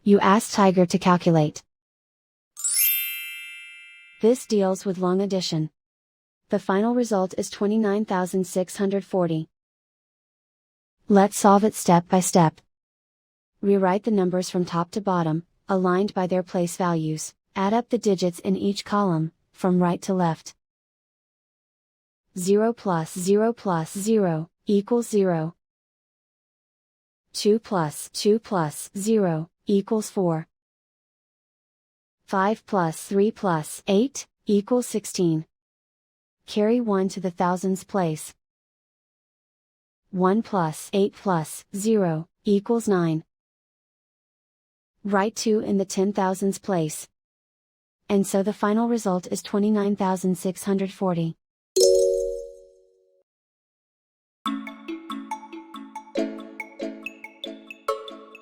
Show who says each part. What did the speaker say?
Speaker 1: You ask Tiger to calculate. This deals with long addition. The final result is 29,640. Let's solve it step by step. Rewrite the numbers from top to bottom, aligned by their place values. Add up the digits in each column, from right to left. 0 plus 0 plus 0 equals 0. 2 plus 0 equals 4. 5 plus 3 plus 8 equals 16. Carry 1 to the thousands place. 1 plus 8 plus 0 equals 9. Write 2 in the 10,000s place. And so the final result is 29,640.